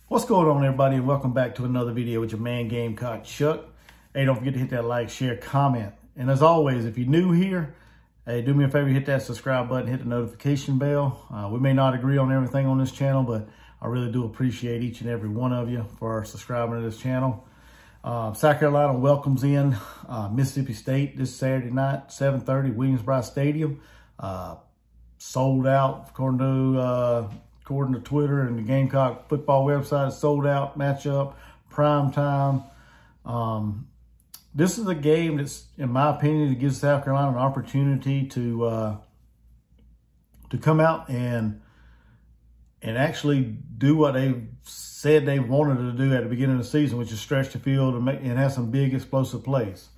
What's going on, everybody, and welcome back to another video with your man Gamecock Chuck. Hey, don't forget to hit that like, share, comment. And as always, if you're new here, hey, do me a favor, hit that subscribe button, hit the notification bell. We may not agree on everything on this channel, but I really do appreciate each and every one of you for subscribing to this channel. South Carolina welcomes in Mississippi State this Saturday night, 7:30, Williams-Brice Stadium. Sold out, according to Twitter and the Gamecock football website. It's sold out matchup, prime time. This is a game that's, in my opinion, that gives South Carolina an opportunity to come out and actually do what they said they wanted to do at the beginning of the season, which is stretch the field and have some big explosive plays.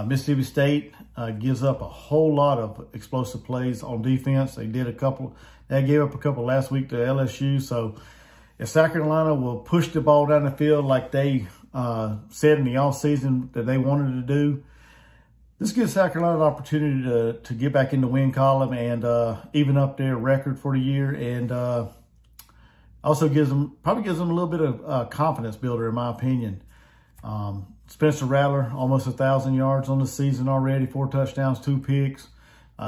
Mississippi State gives up a whole lot of explosive plays on defense. They gave up a couple last week to LSU. So if South Carolina will push the ball down the field like they said in the offseason that they wanted to do, this gives South Carolina an opportunity to get back in the win column and even up their record for the year, and also probably gives them a little bit of confidence builder, in my opinion. Spencer Rattler, almost 1,000 yards on the season already, 4 touchdowns, 2 picks.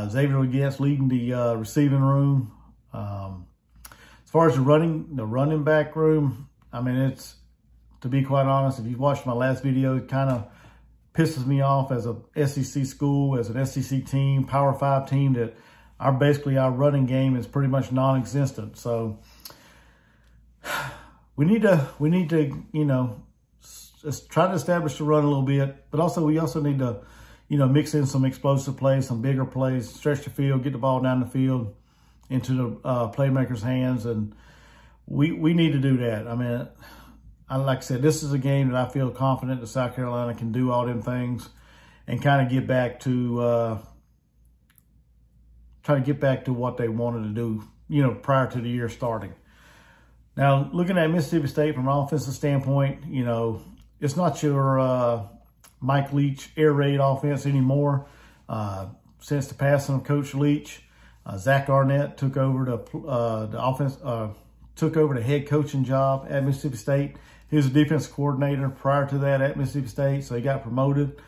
Xavier Legette leading the receiving room. As far as the running back room, I mean, it's, to be quite honest, if you've watched my last video, it kind of pisses me off as a SEC school, as an SEC team, Power 5 team, that basically our running game is pretty much non-existent. So we need to, you know, just try to establish the run a little bit, but also we also need to, you know, mix in some explosive plays, some bigger plays, stretch the field, get the ball down the field into the playmakers' hands, and we need to do that. I mean, like I said, this is a game that I feel confident that South Carolina can do all them things and kind of get back to try to get back to what they wanted to do, you know, prior to the year starting. Now, looking at Mississippi State from an offensive standpoint, you know, it's not your Mike Leach air raid offense anymore. Since the passing of Coach Leach, Zach Arnett took over the head coaching job at Mississippi State. He was a defensive coordinator prior to that at Mississippi State, so he got promoted.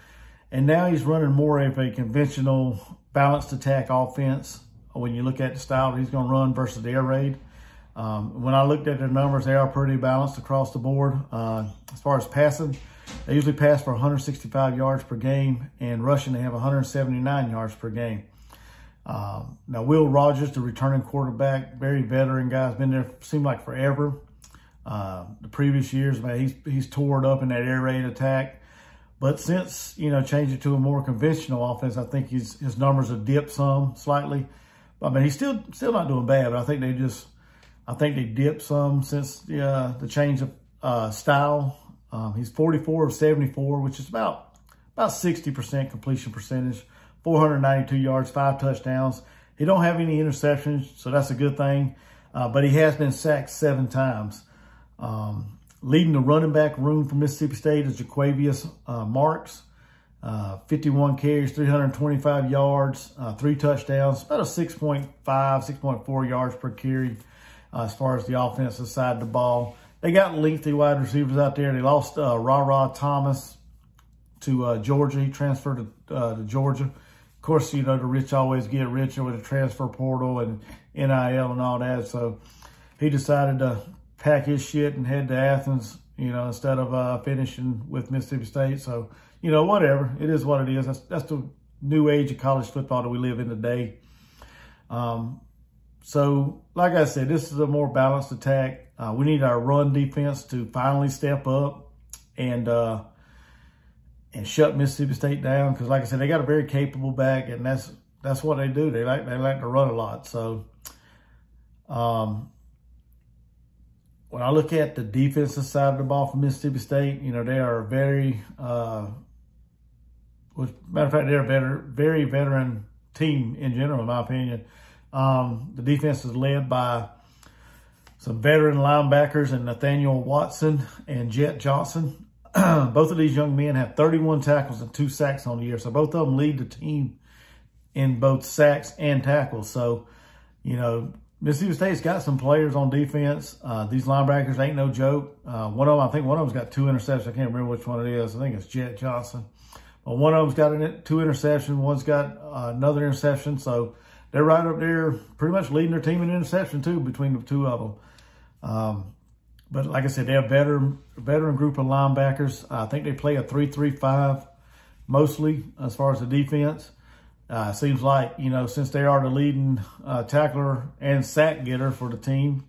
And now he's running more of a conventional balanced attack offense when you look at the style that he's going to run versus the air raid. When I looked at their numbers, they are pretty balanced across the board. As far as passing, they usually pass for 165 yards per game, and rushing, they have 179 yards per game. Now, Will Rogers, the returning quarterback, very veteran guy, has been there, seemed like forever. The previous years, man, he's tore it up in that air raid attack. But since, you know, changing to a more conventional offense, I think his numbers have dipped some slightly. I mean, he's still not doing bad, but I think they dipped some since the change of style. He's 44 of 74, which is about 60% completion percentage, 492 yards, 5 touchdowns. He don't have any interceptions, so that's a good thing. But he has been sacked 7 times. Leading the running back room for Mississippi State is Jaquavius Marks. 51 carries, 325 yards, 3 touchdowns, about a 6.5, 6.4 yards per carry. As far as the offensive side of the ball, they got lengthy wide receivers out there. They lost Ra Thomas to Georgia. He transferred to Georgia. Of course, you know, the rich always get richer with the transfer portal and NIL and all that. So he decided to pack his shit and head to Athens, you know, instead of finishing with Mississippi State. So, you know, whatever. It is what it is. That's the new age of college football that we live in today. So, like I said, this is a more balanced attack. We need our run defense to finally step up and shut Mississippi State down. Because, like I said, they got a very capable back, and that's what they do. They like to run a lot. So, when I look at the defensive side of the ball for Mississippi State, you know, they are very, matter of fact, they're a very veteran team in general, in my opinion. The defense is led by some veteran linebackers and Nathaniel Watson and Jet Johnson. Both of these young men have 31 tackles and 2 sacks on the year. So both of them lead the team in both sacks and tackles. So, you know, Mississippi State's got some players on defense. These linebackers ain't no joke. One of them, I think one of them's got 2 interceptions. I can't remember which one it is. I think it's Jet Johnson. But one of them's got 2 interceptions. One's got another interception. So they're right up there, pretty much leading their team in interception too, between the 2 of them. But like I said, they have veteran group of linebackers. I think they play a 3-3-5 mostly as far as the defense. Seems like, you know, since they are the leading tackler and sack getter for the team,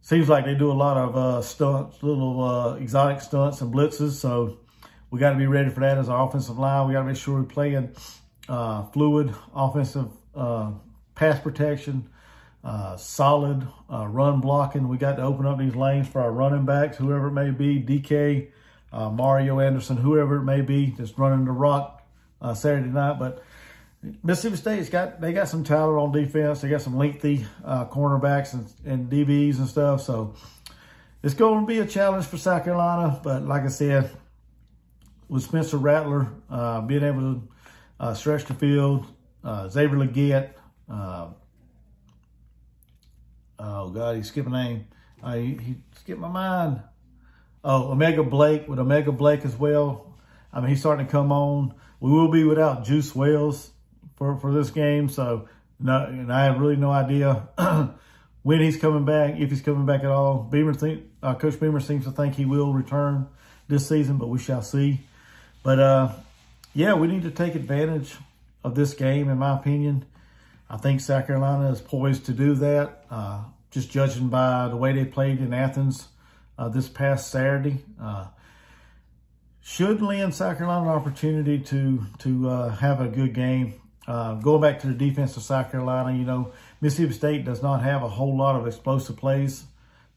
seems like they do a lot of stunts, little exotic stunts and blitzes. So we got to be ready for that as our offensive line. We got to make sure we're playing fluid offensive pass protection, solid run blocking. We got to open up these lanes for our running backs, whoever it may be, DK, Mario Anderson, whoever it may be, just running the rock Saturday night. But Mississippi State's got some talent on defense. They got some lengthy cornerbacks and DBs and stuff. So it's going to be a challenge for South Carolina. But like I said, with Spencer Rattler being able to stretch the field, Xavier Legette, oh God, he skipped a name. He skipped my mind. Oh, Omega Blake, with Omega Blake as well. I mean, he's starting to come on. We will be without Juice Wells for this game. So, and I have really no idea when he's coming back, if he's coming back at all. Coach Beamer seems to think he will return this season, but we shall see. But, yeah, we need to take advantage of this game, in my opinion. I think South Carolina is poised to do that, just judging by the way they played in Athens this past Saturday. Should lend South Carolina an opportunity to have a good game. Going back to the defense of South Carolina, you know, Mississippi State does not have a whole lot of explosive plays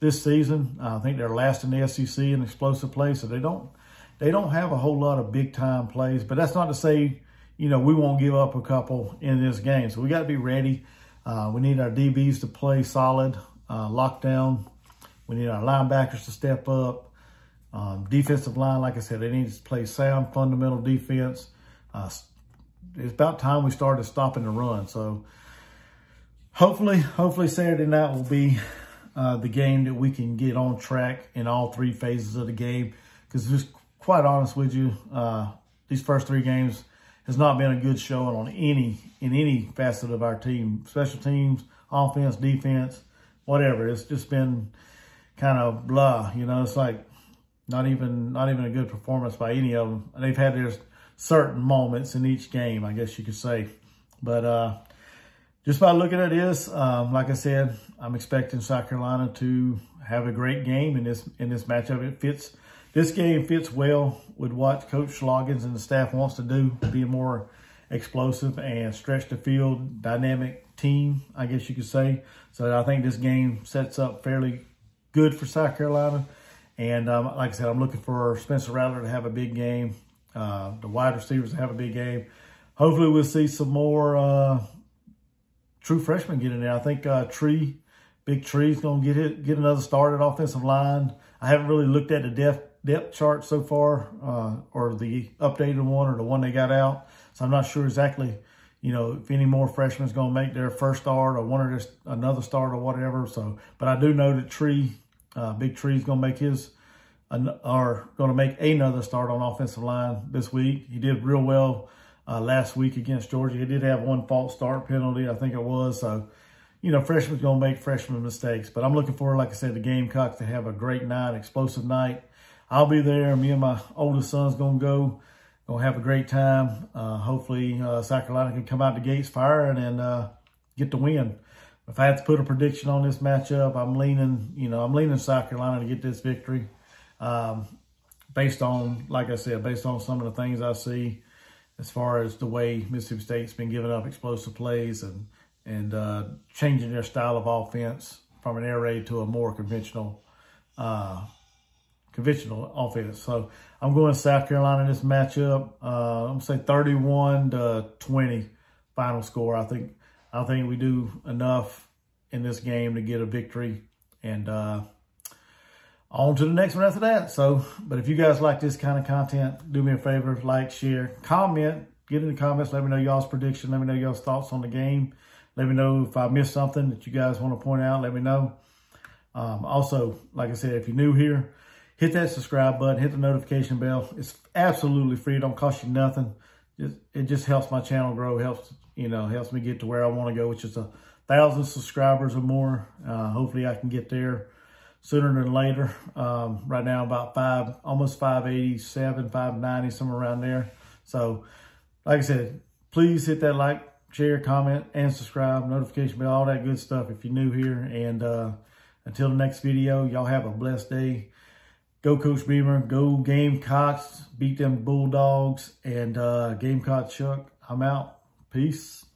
this season. I think they're last in the SEC in explosive plays, so they don't have a whole lot of big-time plays. But that's not to say, you know, we won't give up a couple in this game. So we got to be ready. We need our DBs to play solid, lockdown. We need our linebackers to step up. Defensive line, like I said, they need to play sound, fundamental defense. It's about time we started stopping the run. So hopefully Saturday night will be the game that we can get on track in all 3 phases of the game. Because just quite honest with you, these first 3 games has not been a good showing on in any facet of our team, special teams, offense, defense, whatever. It's just been kind of blah, you know. It's like not even a good performance by any of them. And they've had their certain moments in each game, I guess you could say. But just by looking at this, like I said, I'm expecting South Carolina to have a great game in this matchup. This game fits well with what Coach Schloggins and the staff wants to do, be a more explosive and stretch the field dynamic team, I guess you could say. So I think this game sets up fairly good for South Carolina. And like I said, I'm looking for Spencer Rattler to have a big game. The wide receivers to have a big game. Hopefully we'll see some more true freshmen get in there. I think Big Tree's going to get another start at offensive line. I haven't really looked at the depth chart so far, or the updated one or the one they got out. So I'm not sure exactly, you know, if any more freshmen is going to make their first start or one or just another start or whatever. So, but I do know that Big Tree's going to make make another start on offensive line this week. He did real well last week against Georgia. He did have 1 false start penalty, I think it was. So, you know, freshmen going to make freshman mistakes. But I'm looking for, like I said, the Gamecocks to have a great night, explosive night. I'll be there. Me and my oldest son's going to go. Going to have a great time. Hopefully, South Carolina can come out the gates firing and get the win. If I had to put a prediction on this matchup, I'm leaning South Carolina to get this victory. Based on, like I said, based on some of the things I see as far as the way Mississippi State's been giving up explosive plays and changing their style of offense from an air raid to a more conventional offense. So I'm going South Carolina in this matchup. I'm going to say 31-20 final score. I think we do enough in this game to get a victory, and on to the next one after that. So, but if you guys like this kind of content, do me a favor, like, share, comment, get in the comments. Let me know y'all's prediction. Let me know y'all's thoughts on the game. Let me know if I missed something that you guys want to point out. Let me know. Also, like I said, if you're new here, hit that subscribe button, hit the notification bell. It's absolutely free. It don't cost you nothing. It just helps my channel grow. Helps me get to where I want to go, which is 1,000 subscribers or more. Hopefully I can get there sooner than later. Right now about almost 587, 590, somewhere around there. So like I said, please hit that like, share, comment, and subscribe, notification bell, all that good stuff if you're new here. And until the next video, y'all have a blessed day. Go Coach Beamer, go Gamecocks, beat them Bulldogs, and Gamecock Chuck, I'm out. Peace.